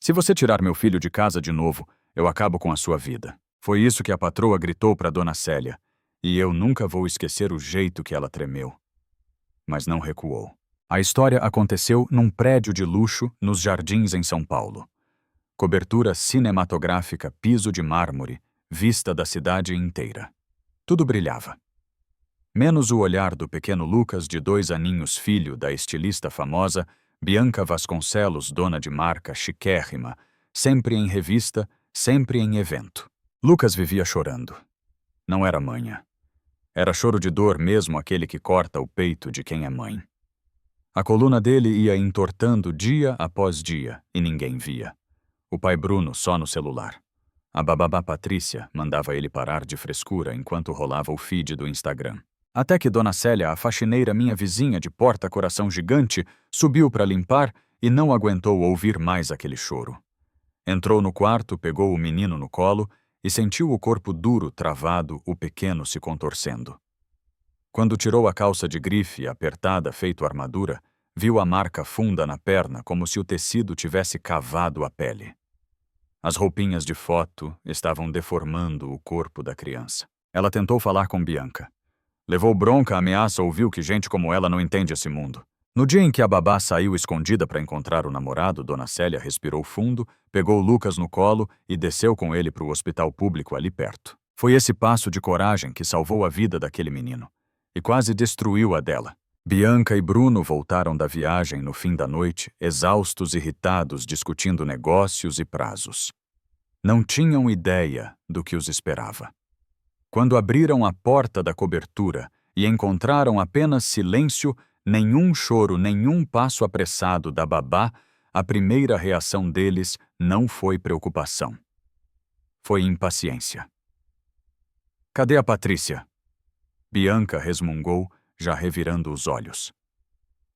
Se você tirar meu filho de casa de novo, eu acabo com a sua vida. Foi isso que a patroa gritou para Dona Célia, e eu nunca vou esquecer o jeito que ela tremeu. Mas não recuou. A história aconteceu num prédio de luxo nos Jardins em São Paulo. Cobertura cinematográfica, piso de mármore, vista da cidade inteira. Tudo brilhava. Menos o olhar do pequeno Lucas, de 2 aninhos, filho da estilista famosa Bianca Vasconcelos, dona de marca chiquérrima, sempre em revista, sempre em evento. Lucas vivia chorando. Não era manha. Era choro de dor mesmo, aquele que corta o peito de quem é mãe. A coluna dele ia entortando dia após dia e ninguém via. O pai Bruno só no celular. A babá Patrícia mandava ele parar de frescura enquanto rolava o feed do Instagram. Até que Dona Célia, a faxineira, minha vizinha de porta-coração gigante, subiu para limpar e não aguentou ouvir mais aquele choro. Entrou no quarto, pegou o menino no colo e sentiu o corpo duro, travado, o pequeno se contorcendo. Quando tirou a calça de grife, apertada, feito armadura, viu a marca funda na perna, como se o tecido tivesse cavado a pele. As roupinhas de foto estavam deformando o corpo da criança. Ela tentou falar com Bianca. Levou bronca, ameaça, ouviu que gente como ela não entende esse mundo. No dia em que a babá saiu escondida para encontrar o namorado, Dona Célia respirou fundo, pegou Lucas no colo e desceu com ele para o hospital público ali perto. Foi esse passo de coragem que salvou a vida daquele menino. E quase destruiu a dela. Bianca e Bruno voltaram da viagem no fim da noite, exaustos e irritados, discutindo negócios e prazos. Não tinham ideia do que os esperava. Quando abriram a porta da cobertura e encontraram apenas silêncio, nenhum choro, nenhum passo apressado da babá, a primeira reação deles não foi preocupação. Foi impaciência. "Cadê a Patrícia?" Bianca resmungou, já revirando os olhos.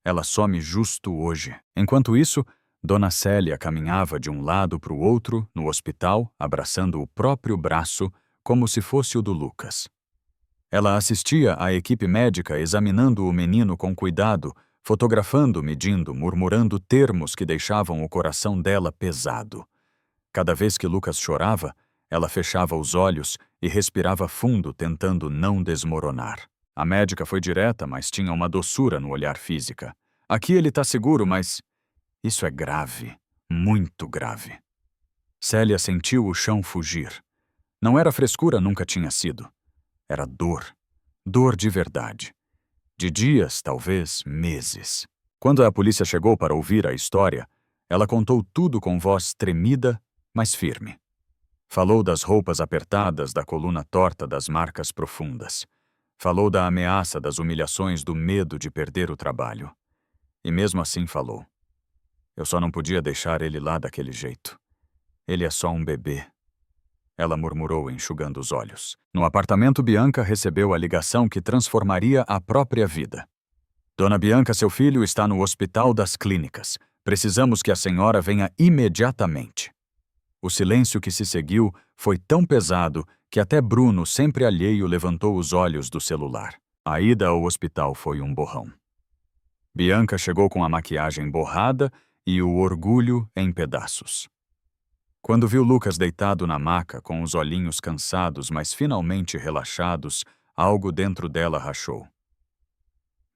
"Ela some justo hoje." Enquanto isso, Dona Célia caminhava de um lado para o outro, no hospital, abraçando o próprio braço, como se fosse o do Lucas. Ela assistia à equipe médica examinando o menino com cuidado, fotografando, medindo, murmurando termos que deixavam o coração dela pesado. Cada vez que Lucas chorava, ela fechava os olhos e respirava fundo, tentando não desmoronar. A médica foi direta, mas tinha uma doçura no olhar física. "Aqui ele tá seguro, mas isso é grave, muito grave." Célia sentiu o chão fugir. Não era frescura, nunca tinha sido. Era dor. Dor de verdade. De dias, talvez meses. Quando a polícia chegou para ouvir a história, ela contou tudo com voz tremida, mas firme. Falou das roupas apertadas, da coluna torta, das marcas profundas. Falou da ameaça, das humilhações, do medo de perder o trabalho. E mesmo assim falou. "Eu só não podia deixar ele lá daquele jeito. Ele é só um bebê." Ela murmurou, enxugando os olhos. No apartamento, Bianca recebeu a ligação que transformaria a própria vida. "Dona Bianca, seu filho está no Hospital das Clínicas. Precisamos que a senhora venha imediatamente." O silêncio que se seguiu foi tão pesado que até Bruno, sempre alheio, levantou os olhos do celular. A ida ao hospital foi um borrão. Bianca chegou com a maquiagem borrada e o orgulho em pedaços. Quando viu Lucas deitado na maca, com os olhinhos cansados, mas finalmente relaxados, algo dentro dela rachou.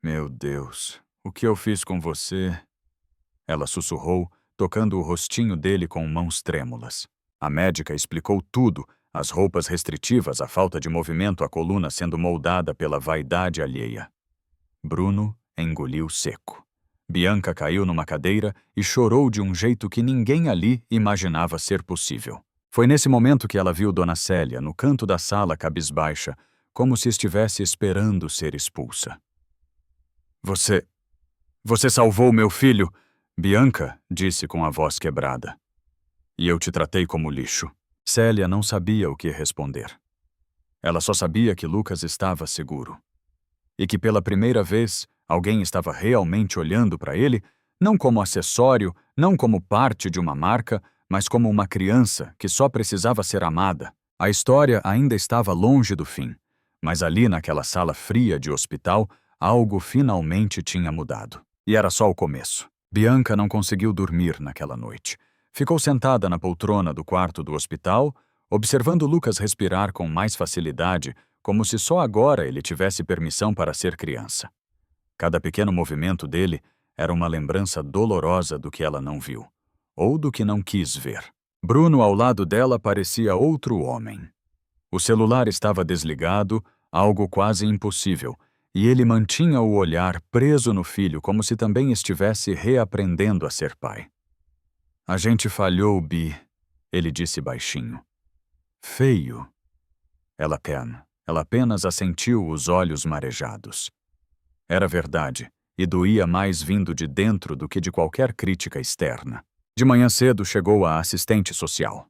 "Meu Deus, o que eu fiz com você?" Ela sussurrou, tocando o rostinho dele com mãos trêmulas. A médica explicou tudo, as roupas restritivas, a falta de movimento, a coluna sendo moldada pela vaidade alheia. Bruno engoliu seco. Bianca caiu numa cadeira e chorou de um jeito que ninguém ali imaginava ser possível. Foi nesse momento que ela viu Dona Célia, no canto da sala, cabisbaixa, como se estivesse esperando ser expulsa. Você salvou meu filho!" Bianca disse com a voz quebrada. "E eu te tratei como lixo." Célia não sabia o que responder. Ela só sabia que Lucas estava seguro. E que pela primeira vez, alguém estava realmente olhando para ele, não como acessório, não como parte de uma marca, mas como uma criança que só precisava ser amada. A história ainda estava longe do fim, mas ali naquela sala fria de hospital, algo finalmente tinha mudado. E era só o começo. Bianca não conseguiu dormir naquela noite. Ficou sentada na poltrona do quarto do hospital, observando Lucas respirar com mais facilidade, como se só agora ele tivesse permissão para ser criança. Cada pequeno movimento dele era uma lembrança dolorosa do que ela não viu, ou do que não quis ver. Bruno, ao lado dela, parecia outro homem. O celular estava desligado, algo quase impossível, e ele mantinha o olhar preso no filho como se também estivesse reaprendendo a ser pai. A gente falhou, Bi, ele disse baixinho. Feio. Ela apenas assentiu, os olhos marejados. Era verdade, e doía mais vindo de dentro do que de qualquer crítica externa. De manhã cedo chegou a assistente social.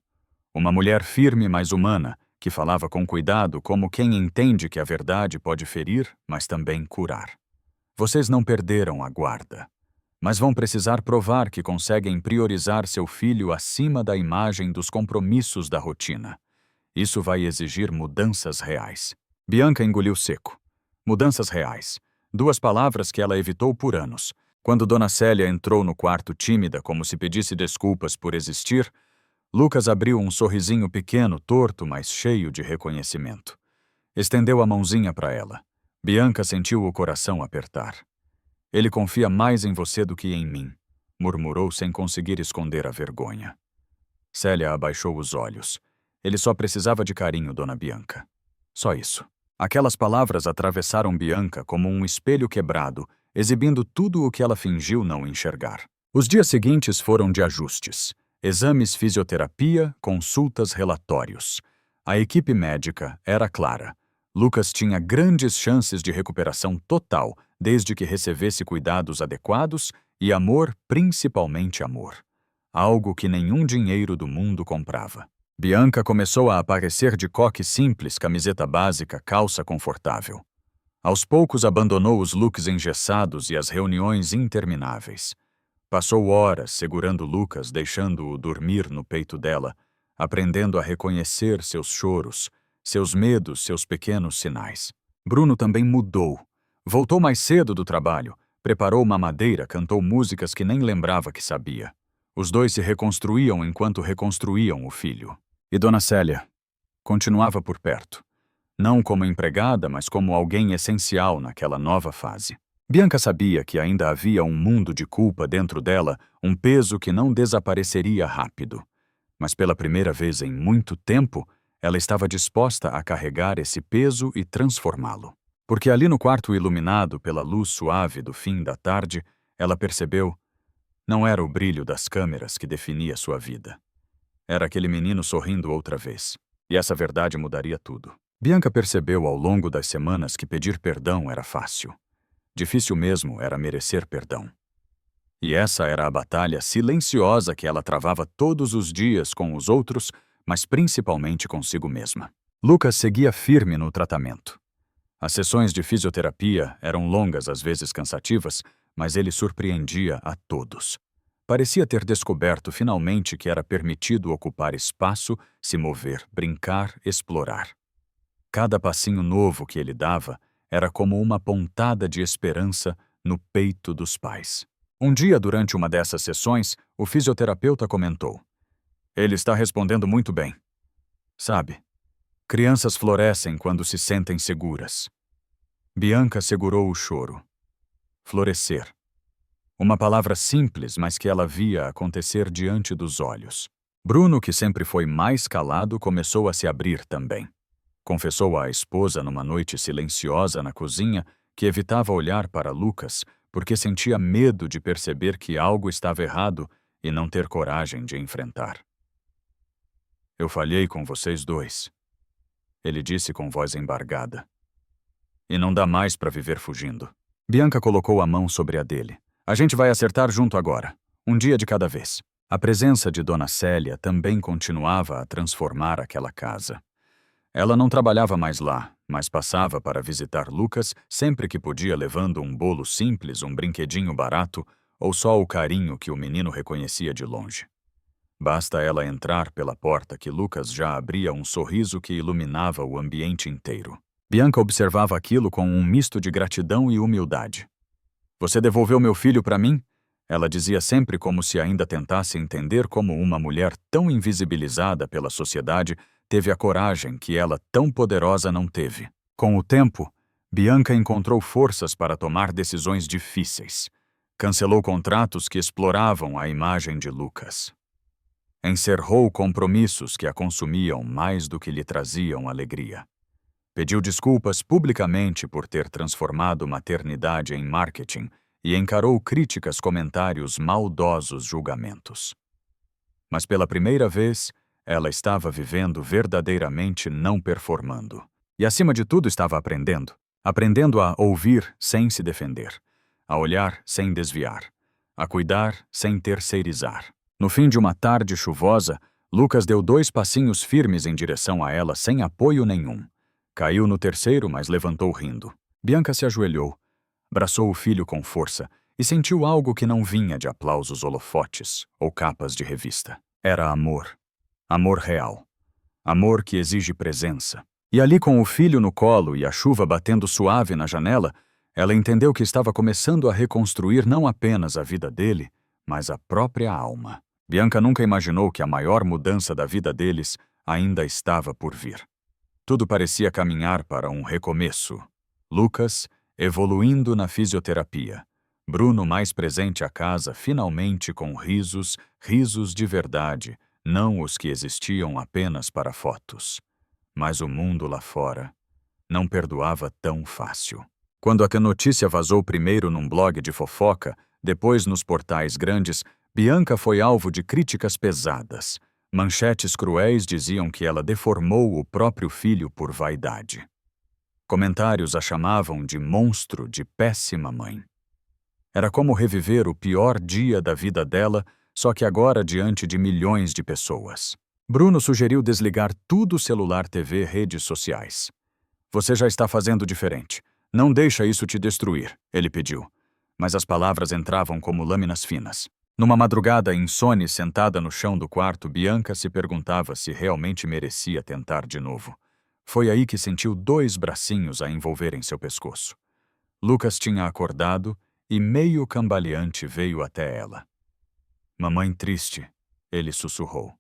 Uma mulher firme, mas humana, que falava com cuidado como quem entende que a verdade pode ferir, mas também curar. Vocês não perderam a guarda, mas vão precisar provar que conseguem priorizar seu filho acima da imagem dos compromissos da rotina. Isso vai exigir mudanças reais. Bianca engoliu seco. Mudanças reais. 2 palavras que ela evitou por anos. Quando Dona Célia entrou no quarto tímida, como se pedisse desculpas por existir, Lucas abriu um sorrisinho pequeno, torto, mas cheio de reconhecimento. Estendeu a mãozinha para ela. Bianca sentiu o coração apertar. Ele confia mais em você do que em mim, murmurou sem conseguir esconder a vergonha. Célia abaixou os olhos. Ele só precisava de carinho, Dona Bianca. Só isso. Aquelas palavras atravessaram Bianca como um espelho quebrado, exibindo tudo o que ela fingiu não enxergar. Os dias seguintes foram de ajustes. Exames, fisioterapia, consultas, relatórios. A equipe médica era clara. Lucas tinha grandes chances de recuperação total, desde que recebesse cuidados adequados e amor, principalmente amor. Algo que nenhum dinheiro do mundo comprava. Bianca começou a aparecer de coque simples, camiseta básica, calça confortável. Aos poucos abandonou os looks engessados e as reuniões intermináveis. Passou horas segurando Lucas, deixando-o dormir no peito dela, aprendendo a reconhecer seus choros, seus medos, seus pequenos sinais. Bruno também mudou. Voltou mais cedo do trabalho, preparou mamadeira, cantou músicas que nem lembrava que sabia. Os dois se reconstruíam enquanto reconstruíam o filho. E Dona Célia continuava por perto. Não como empregada, mas como alguém essencial naquela nova fase. Bianca sabia que ainda havia um mundo de culpa dentro dela, um peso que não desapareceria rápido. Mas pela primeira vez em muito tempo, ela estava disposta a carregar esse peso e transformá-lo. Porque ali no quarto iluminado pela luz suave do fim da tarde, ela percebeu, não era o brilho das câmeras que definia sua vida. Era aquele menino sorrindo outra vez. E essa verdade mudaria tudo. Bianca percebeu ao longo das semanas que pedir perdão era fácil. Difícil mesmo era merecer perdão. E essa era a batalha silenciosa que ela travava todos os dias com os outros, mas principalmente consigo mesma. Lucas seguia firme no tratamento. As sessões de fisioterapia eram longas, às vezes cansativas, mas ele surpreendia a todos. Parecia ter descoberto finalmente que era permitido ocupar espaço, se mover, brincar, explorar. Cada passinho novo que ele dava era como uma pontada de esperança no peito dos pais. Um dia, durante uma dessas sessões, o fisioterapeuta comentou: "Ele está respondendo muito bem. Sabe, crianças florescem quando se sentem seguras." Bianca segurou o choro. Florescer. Uma palavra simples, mas que ela via acontecer diante dos olhos. Bruno, que sempre foi mais calado, começou a se abrir também. Confessou à esposa numa noite silenciosa na cozinha que evitava olhar para Lucas porque sentia medo de perceber que algo estava errado e não ter coragem de enfrentar. "Eu falhei com vocês dois", ele disse com voz embargada. "E não dá mais para viver fugindo." Bianca colocou a mão sobre a dele. "A gente vai acertar junto agora, um dia de cada vez." A presença de Dona Célia também continuava a transformar aquela casa. Ela não trabalhava mais lá, mas passava para visitar Lucas sempre que podia, levando um bolo simples, um brinquedinho barato ou só o carinho que o menino reconhecia de longe. Basta ela entrar pela porta que Lucas já abria um sorriso que iluminava o ambiente inteiro. Bianca observava aquilo com um misto de gratidão e humildade. "Você devolveu meu filho para mim?" Ela dizia sempre como se ainda tentasse entender como uma mulher tão invisibilizada pela sociedade teve a coragem que ela tão poderosa não teve. Com o tempo, Bianca encontrou forças para tomar decisões difíceis. Cancelou contratos que exploravam a imagem de Lucas. Encerrou compromissos que a consumiam mais do que lhe traziam alegria. Pediu desculpas publicamente por ter transformado maternidade em marketing e encarou críticas, comentários, maldosos julgamentos. Mas pela primeira vez, ela estava vivendo verdadeiramente, não performando. E acima de tudo estava aprendendo. Aprendendo a ouvir sem se defender, a olhar sem desviar, a cuidar sem terceirizar. No fim de uma tarde chuvosa, Lucas deu 2 passinhos firmes em direção a ela sem apoio nenhum. Caiu no terceiro, mas levantou rindo. Bianca se ajoelhou, abraçou o filho com força e sentiu algo que não vinha de aplausos holofotes ou capas de revista. Era amor. Amor real. Amor que exige presença. E ali, com o filho no colo e a chuva batendo suave na janela, ela entendeu que estava começando a reconstruir não apenas a vida dele, mas a própria alma. Bianca nunca imaginou que a maior mudança da vida deles ainda estava por vir. Tudo parecia caminhar para um recomeço. Lucas evoluindo na fisioterapia. Bruno mais presente à casa, finalmente com risos, risos de verdade, não os que existiam apenas para fotos. Mas o mundo lá fora não perdoava tão fácil. Quando a notícia vazou primeiro num blog de fofoca, depois nos portais grandes, Bianca foi alvo de críticas pesadas. Manchetes cruéis diziam que ela deformou o próprio filho por vaidade. Comentários a chamavam de monstro, de péssima mãe. Era como reviver o pior dia da vida dela, só que agora diante de milhões de pessoas. Bruno sugeriu desligar tudo: celular, TV, redes sociais. Você já está fazendo diferente. Não deixa isso te destruir, ele pediu. Mas as palavras entravam como lâminas finas. Numa madrugada insone, sentada no chão do quarto, Bianca se perguntava se realmente merecia tentar de novo. Foi aí que sentiu 2 bracinhos a envolverem seu pescoço. Lucas tinha acordado e, meio cambaleante, veio até ela. Mamãe triste, ele sussurrou.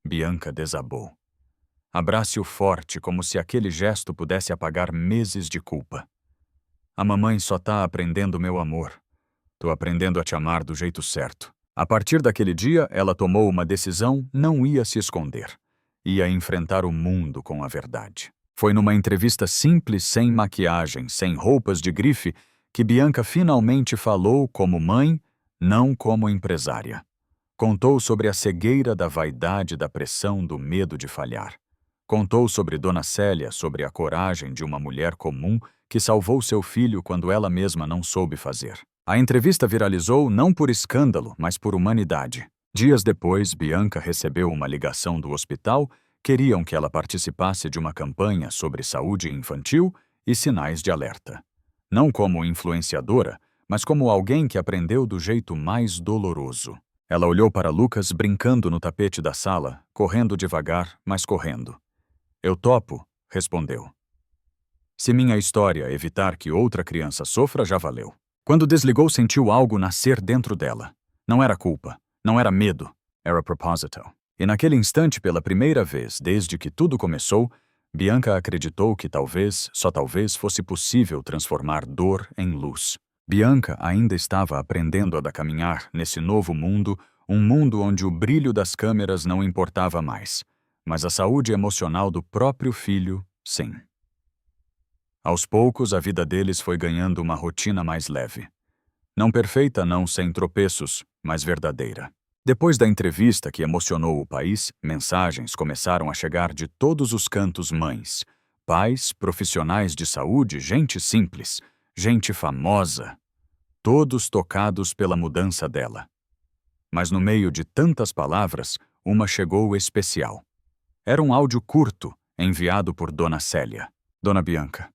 Bianca desabou. Abrace-o forte, como se aquele gesto pudesse apagar meses de culpa. A mamãe só tá aprendendo meu amor. Tô aprendendo a te amar do jeito certo. A partir daquele dia, ela tomou uma decisão: não ia se esconder. Ia enfrentar o mundo com a verdade. Foi numa entrevista simples, sem maquiagem, sem roupas de grife, que Bianca finalmente falou como mãe, não como empresária. Contou sobre a cegueira da vaidade, da pressão, do medo de falhar. Contou sobre Dona Célia, sobre a coragem de uma mulher comum que salvou seu filho quando ela mesma não soube fazer. A entrevista viralizou não por escândalo, mas por humanidade. Dias depois, Bianca recebeu uma ligação do hospital. Queriam que ela participasse de uma campanha sobre saúde infantil e sinais de alerta. Não como influenciadora, mas como alguém que aprendeu do jeito mais doloroso. Ela olhou para Lucas brincando no tapete da sala, correndo devagar, mas correndo. Eu topo, respondeu. Se minha história evitar que outra criança sofra, já valeu. Quando desligou, sentiu algo nascer dentro dela. Não era culpa, não era medo, era propósito. E naquele instante, pela primeira vez desde que tudo começou, Bianca acreditou que talvez, só talvez, fosse possível transformar dor em luz. Bianca ainda estava aprendendo a caminhar nesse novo mundo, um mundo onde o brilho das câmeras não importava mais, mas a saúde emocional do próprio filho, sim. Aos poucos, a vida deles foi ganhando uma rotina mais leve. Não perfeita, não sem tropeços, mas verdadeira. Depois da entrevista que emocionou o país, mensagens começaram a chegar de todos os cantos: mães, pais, profissionais de saúde, gente simples, gente famosa, todos tocados pela mudança dela. Mas no meio de tantas palavras, uma chegou especial. Era um áudio curto, enviado por Dona Célia. Dona Bianca,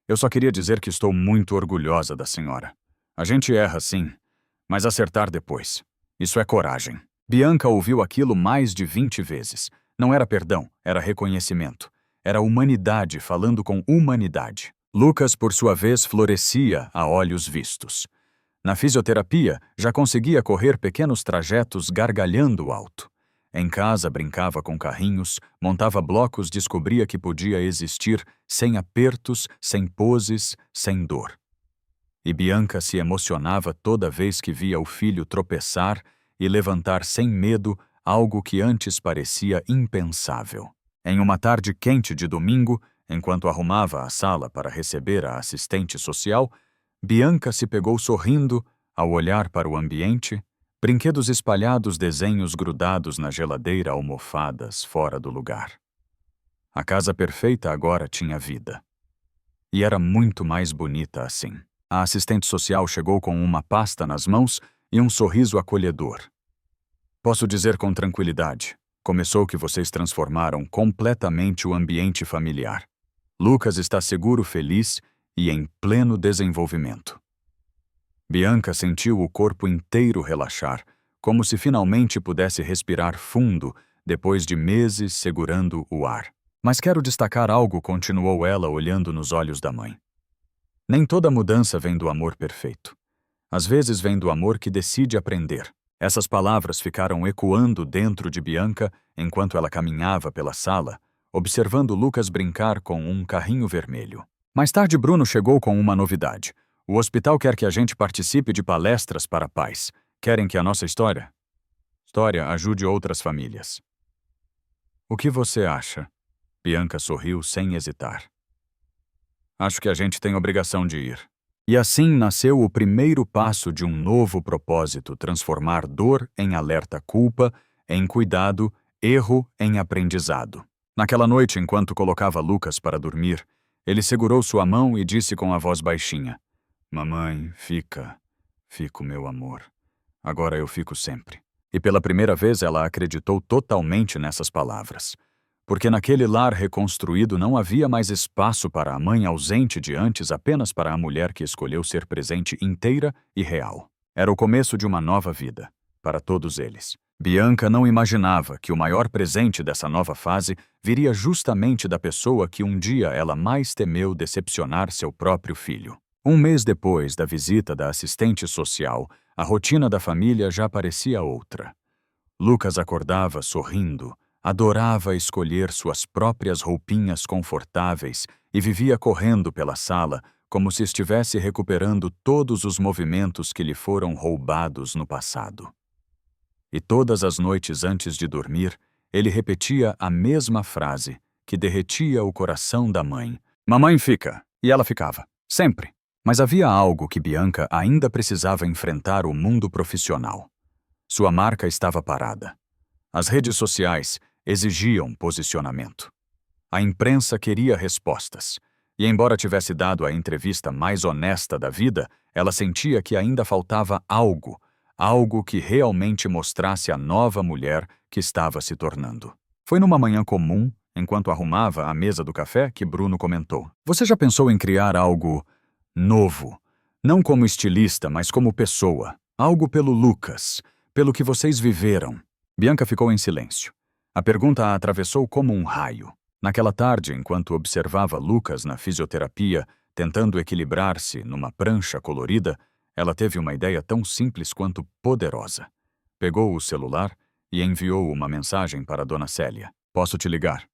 eu só queria dizer que estou muito orgulhosa da senhora. A gente erra, sim, mas acertar depois. Isso é coragem. Bianca ouviu aquilo mais de 20 vezes. Não era perdão, era reconhecimento. Era humanidade falando com humanidade. Lucas, por sua vez, florescia a olhos vistos. Na fisioterapia, já conseguia correr pequenos trajetos gargalhando alto. Em casa, brincava com carrinhos, montava blocos, descobria que podia existir sem apertos, sem poses, sem dor. E Bianca se emocionava toda vez que via o filho tropeçar e levantar sem medo algo que antes parecia impensável. Em uma tarde quente de domingo, enquanto arrumava a sala para receber a assistente social, Bianca se pegou sorrindo ao olhar para o ambiente, brinquedos espalhados, desenhos grudados na geladeira, almofadas fora do lugar. A casa perfeita agora tinha vida. E era muito mais bonita assim. A assistente social chegou com uma pasta nas mãos e um sorriso acolhedor. Posso dizer com tranquilidade, começou que vocês transformaram completamente o ambiente familiar. Lucas está seguro, feliz e em pleno desenvolvimento. Bianca sentiu o corpo inteiro relaxar, como se finalmente pudesse respirar fundo depois de meses segurando o ar. Mas quero destacar algo, continuou ela olhando nos olhos da mãe. Nem toda mudança vem do amor perfeito. Às vezes vem do amor que decide aprender. Essas palavras ficaram ecoando dentro de Bianca enquanto ela caminhava pela sala, observando Lucas brincar com um carrinho vermelho. Mais tarde, Bruno chegou com uma novidade. O hospital quer que a gente participe de palestras para pais. Querem que a nossa história ajude outras famílias. O que você acha? Bianca sorriu sem hesitar. Acho que a gente tem obrigação de ir. E assim nasceu o primeiro passo de um novo propósito: transformar dor em alerta-culpa, em cuidado, erro em aprendizado. Naquela noite, enquanto colocava Lucas para dormir, ele segurou sua mão e disse com a voz baixinha: Mamãe, fico, meu amor. Agora eu fico sempre. E pela primeira vez ela acreditou totalmente nessas palavras. Porque naquele lar reconstruído não havia mais espaço para a mãe ausente de antes, apenas para a mulher que escolheu ser presente inteira e real. Era o começo de uma nova vida, para todos eles. Bianca não imaginava que o maior presente dessa nova fase viria justamente da pessoa que um dia ela mais temeu decepcionar seu próprio filho. Um mês depois da visita da assistente social, a rotina da família já parecia outra. Lucas acordava sorrindo, adorava escolher suas próprias roupinhas confortáveis e vivia correndo pela sala como se estivesse recuperando todos os movimentos que lhe foram roubados no passado. E todas as noites antes de dormir, ele repetia a mesma frase que derretia o coração da mãe. Mamãe fica. E ela ficava. Sempre. Mas havia algo que Bianca ainda precisava enfrentar: o mundo profissional. Sua marca estava parada. As redes sociais exigiam posicionamento. A imprensa queria respostas. E embora tivesse dado a entrevista mais honesta da vida, ela sentia que ainda faltava algo que realmente mostrasse a nova mulher que estava se tornando. Foi numa manhã comum, enquanto arrumava a mesa do café, que Bruno comentou: Você já pensou em criar algo novo? Não como estilista, mas como pessoa. Algo pelo Lucas, pelo que vocês viveram. Bianca ficou em silêncio. A pergunta a atravessou como um raio. Naquela tarde, enquanto observava Lucas na fisioterapia, tentando equilibrar-se numa prancha colorida, ela teve uma ideia tão simples quanto poderosa. Pegou o celular e enviou uma mensagem para Dona Célia. Posso te ligar?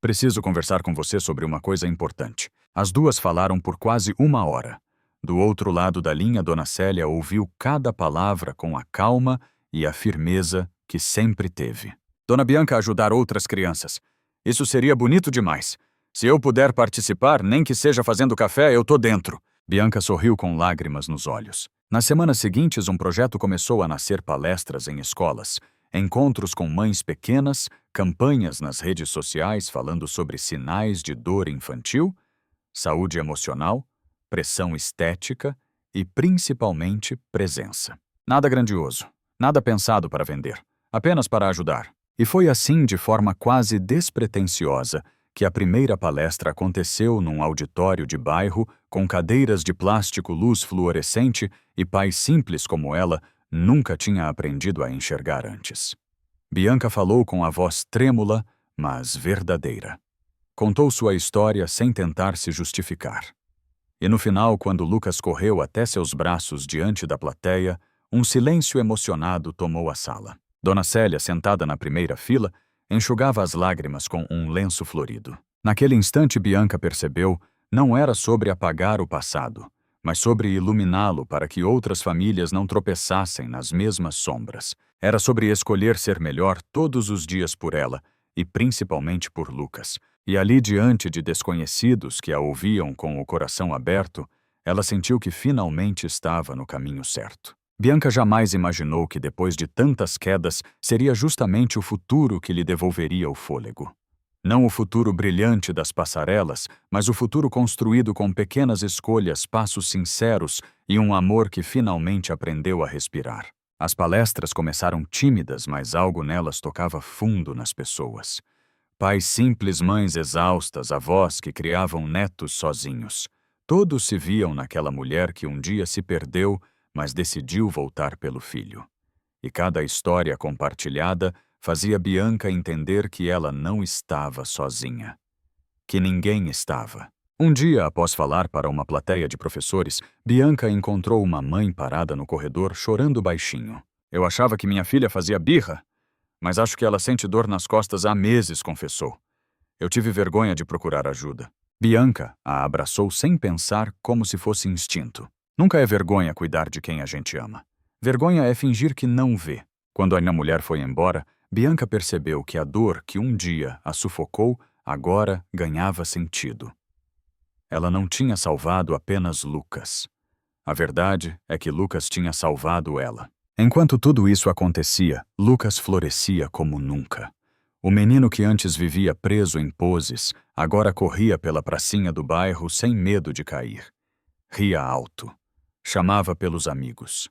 Preciso conversar com você sobre uma coisa importante. As duas falaram por quase 1 hora. Do outro lado da linha, Dona Célia ouviu cada palavra com a calma e a firmeza que sempre teve. Dona Bianca, ajudar outras crianças. Isso seria bonito demais. Se eu puder participar, nem que seja fazendo café, eu tô dentro. Bianca sorriu com lágrimas nos olhos. Nas semanas seguintes, um projeto começou a nascer: palestras em escolas, encontros com mães pequenas, campanhas nas redes sociais falando sobre sinais de dor infantil, saúde emocional, pressão estética e, principalmente, presença. Nada grandioso, nada pensado para vender, apenas para ajudar. E foi assim, de forma quase despretensiosa, que a primeira palestra aconteceu num auditório de bairro, com cadeiras de plástico, luz fluorescente e pais simples como ela nunca tinha aprendido a enxergar antes. Bianca falou com a voz trêmula, mas verdadeira. Contou sua história sem tentar se justificar. E no final, quando Lucas correu até seus braços diante da plateia, um silêncio emocionado tomou a sala. Dona Célia, sentada na primeira fila, enxugava as lágrimas com um lenço florido. Naquele instante, Bianca percebeu, não era sobre apagar o passado, mas sobre iluminá-lo para que outras famílias não tropeçassem nas mesmas sombras. Era sobre escolher ser melhor todos os dias por ela, e principalmente por Lucas. E ali, diante de desconhecidos que a ouviam com o coração aberto, ela sentiu que finalmente estava no caminho certo. Bianca jamais imaginou que depois de tantas quedas seria justamente o futuro que lhe devolveria o fôlego. Não o futuro brilhante das passarelas, mas o futuro construído com pequenas escolhas, passos sinceros e um amor que finalmente aprendeu a respirar. As palestras começaram tímidas, mas algo nelas tocava fundo nas pessoas. Pais simples, mães exaustas, avós que criavam netos sozinhos. Todos se viam naquela mulher que um dia se perdeu, mas decidiu voltar pelo filho. E cada história compartilhada fazia Bianca entender que ela não estava sozinha. Que ninguém estava. Um dia, após falar para uma plateia de professores, Bianca encontrou uma mãe parada no corredor chorando baixinho. Eu achava que minha filha fazia birra, mas acho que ela sente dor nas costas há meses, confessou. Eu tive vergonha de procurar ajuda. Bianca a abraçou sem pensar, como se fosse instinto. Nunca é vergonha cuidar de quem a gente ama. Vergonha é fingir que não vê. Quando a mulher foi embora, Bianca percebeu que a dor que um dia a sufocou agora ganhava sentido. Ela não tinha salvado apenas Lucas. A verdade é que Lucas tinha salvado ela. Enquanto tudo isso acontecia, Lucas florescia como nunca. O menino que antes vivia preso em poses, agora corria pela pracinha do bairro sem medo de cair. Ria alto. Chamava pelos amigos.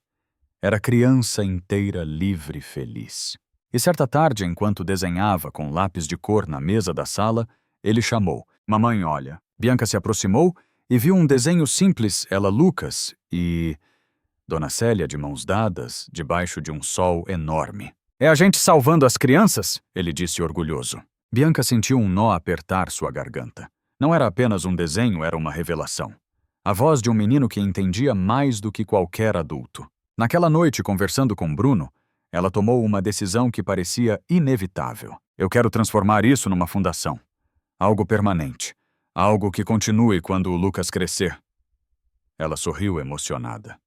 Era criança inteira, livre e feliz. E certa tarde, enquanto desenhava com lápis de cor na mesa da sala, ele chamou. Mamãe, olha. Bianca se aproximou e viu um desenho simples, ela Lucas, e Dona Célia de mãos dadas, debaixo de um sol enorme. É a gente salvando as crianças? Ele disse orgulhoso. Bianca sentiu um nó apertar sua garganta. Não era apenas um desenho, era uma revelação. A voz de um menino que entendia mais do que qualquer adulto. Naquela noite, conversando com Bruno, ela tomou uma decisão que parecia inevitável. Eu quero transformar isso numa fundação. Algo permanente. Algo que continue quando o Lucas crescer. Ela sorriu emocionada.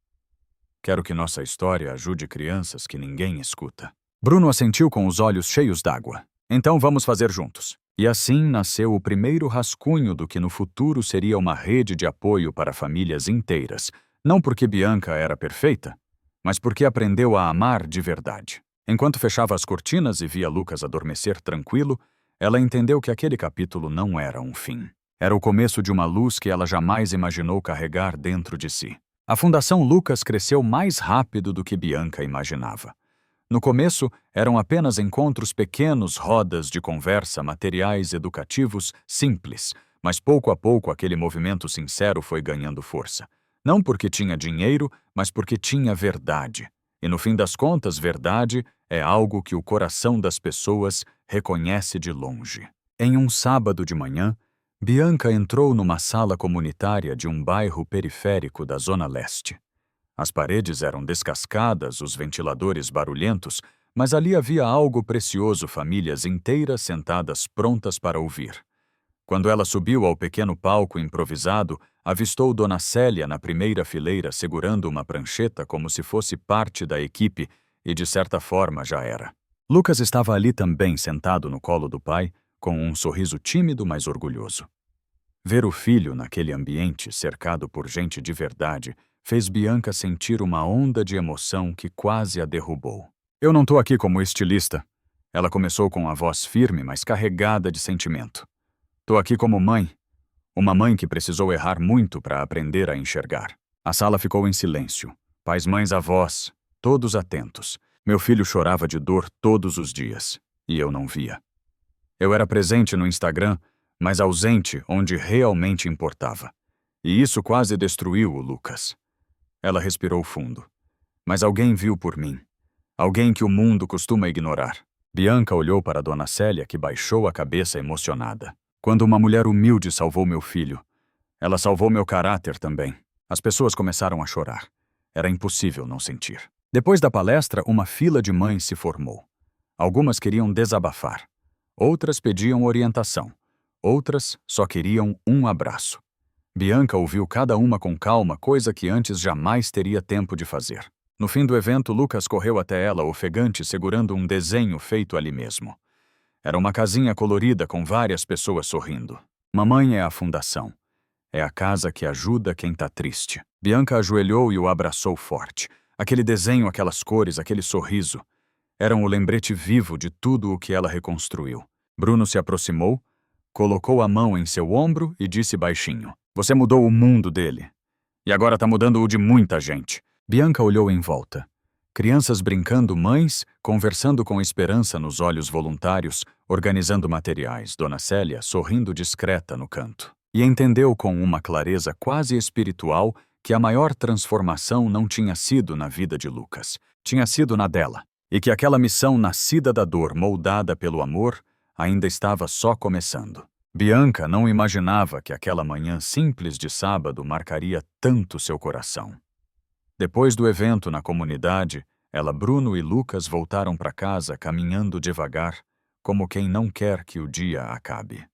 Quero que nossa história ajude crianças que ninguém escuta. Bruno assentiu com os olhos cheios d'água. Então vamos fazer juntos. E assim nasceu o primeiro rascunho do que no futuro seria uma rede de apoio para famílias inteiras. Não porque Bianca era perfeita, mas porque aprendeu a amar de verdade. Enquanto fechava as cortinas e via Lucas adormecer tranquilo, ela entendeu que aquele capítulo não era um fim. Era o começo de uma luz que ela jamais imaginou carregar dentro de si. A Fundação Lucas cresceu mais rápido do que Bianca imaginava. No começo, eram apenas encontros pequenos, rodas de conversa, materiais educativos simples, mas pouco a pouco aquele movimento sincero foi ganhando força. Não porque tinha dinheiro, mas porque tinha verdade. E no fim das contas, verdade é algo que o coração das pessoas reconhece de longe. Em um sábado de manhã, Bianca entrou numa sala comunitária de um bairro periférico da Zona Leste. As paredes eram descascadas, os ventiladores barulhentos, mas ali havia algo precioso, famílias inteiras sentadas prontas para ouvir. Quando ela subiu ao pequeno palco improvisado, avistou Dona Célia na primeira fileira segurando uma prancheta como se fosse parte da equipe e, de certa forma, já era. Lucas estava ali também, sentado no colo do pai, com um sorriso tímido, mas orgulhoso. Ver o filho naquele ambiente, cercado por gente de verdade, fez Bianca sentir uma onda de emoção que quase a derrubou. Eu não estou aqui como estilista. Ela começou com a voz firme, mas carregada de sentimento. Estou aqui como mãe. Uma mãe que precisou errar muito para aprender a enxergar. A sala ficou em silêncio. Pais, mães, avós, todos atentos. Meu filho chorava de dor todos os dias, e eu não via. Eu era presente no Instagram, mas ausente onde realmente importava. E isso quase destruiu o Lucas. Ela respirou fundo. Mas alguém viu por mim. Alguém que o mundo costuma ignorar. Bianca olhou para Dona Célia, que baixou a cabeça emocionada. Quando uma mulher humilde salvou meu filho, Ela salvou meu caráter também. As pessoas começaram a chorar. Era impossível não sentir. Depois da palestra, uma fila de mães se formou. Algumas queriam desabafar. Outras pediam orientação. Outras só queriam um abraço. Bianca ouviu cada uma com calma, coisa que antes jamais teria tempo de fazer. No fim do evento, Lucas correu até ela, ofegante, segurando um desenho feito ali mesmo. Era uma casinha colorida com várias pessoas sorrindo. Mamãe é a fundação. É a casa que ajuda quem tá triste. Bianca ajoelhou e o abraçou forte. Aquele desenho, aquelas cores, aquele sorriso. Eram o lembrete vivo de tudo o que ela reconstruiu. Bruno se aproximou, colocou a mão em seu ombro e disse baixinho: "Você mudou o mundo dele. E agora tá mudando o de muita gente." Bianca olhou em volta. Crianças brincando, mães conversando com esperança nos olhos voluntários, organizando materiais, Dona Célia sorrindo discreta no canto. E entendeu com uma clareza quase espiritual que a maior transformação não tinha sido na vida de Lucas, tinha sido na dela, e que aquela missão nascida da dor, moldada pelo amor, ainda estava só começando. Bianca não imaginava que aquela manhã simples de sábado marcaria tanto seu coração. Depois do evento na comunidade, ela, Bruno e Lucas voltaram para casa caminhando devagar, como quem não quer que o dia acabe.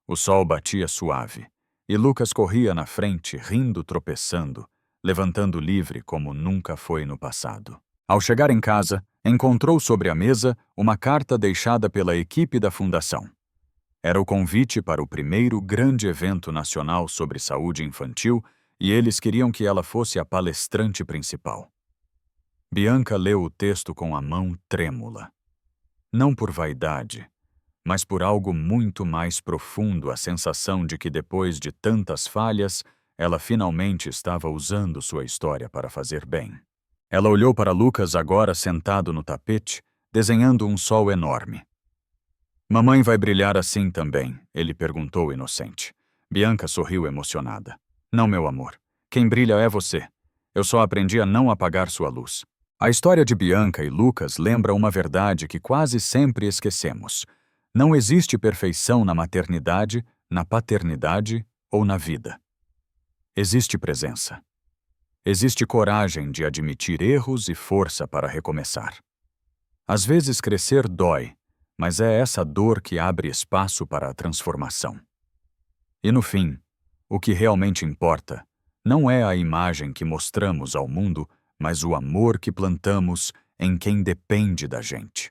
O sol batia suave, e Lucas corria na frente, rindo, tropeçando, levantando livre como nunca foi no passado. Ao chegar em casa, encontrou sobre a mesa uma carta deixada pela equipe da fundação. Era o convite para o primeiro grande evento nacional sobre saúde infantil e eles queriam que ela fosse a palestrante principal. Bianca leu o texto com a mão trêmula. Não por vaidade, mas por algo muito mais profundo, a sensação de que depois de tantas falhas, ela finalmente estava usando sua história para fazer bem. Ela olhou para Lucas agora sentado no tapete, desenhando um sol enorme. "Mamãe vai brilhar assim também?" ele perguntou inocente. Bianca sorriu emocionada. "Não, meu amor. Quem brilha é você. Eu só aprendi a não apagar sua luz." A história de Bianca e Lucas lembra uma verdade que quase sempre esquecemos. Não existe perfeição na maternidade, na paternidade ou na vida. Existe presença. Existe coragem de admitir erros e força para recomeçar. Às vezes crescer dói, mas é essa dor que abre espaço para a transformação. E no fim, o que realmente importa não é a imagem que mostramos ao mundo, mas o amor que plantamos em quem depende da gente.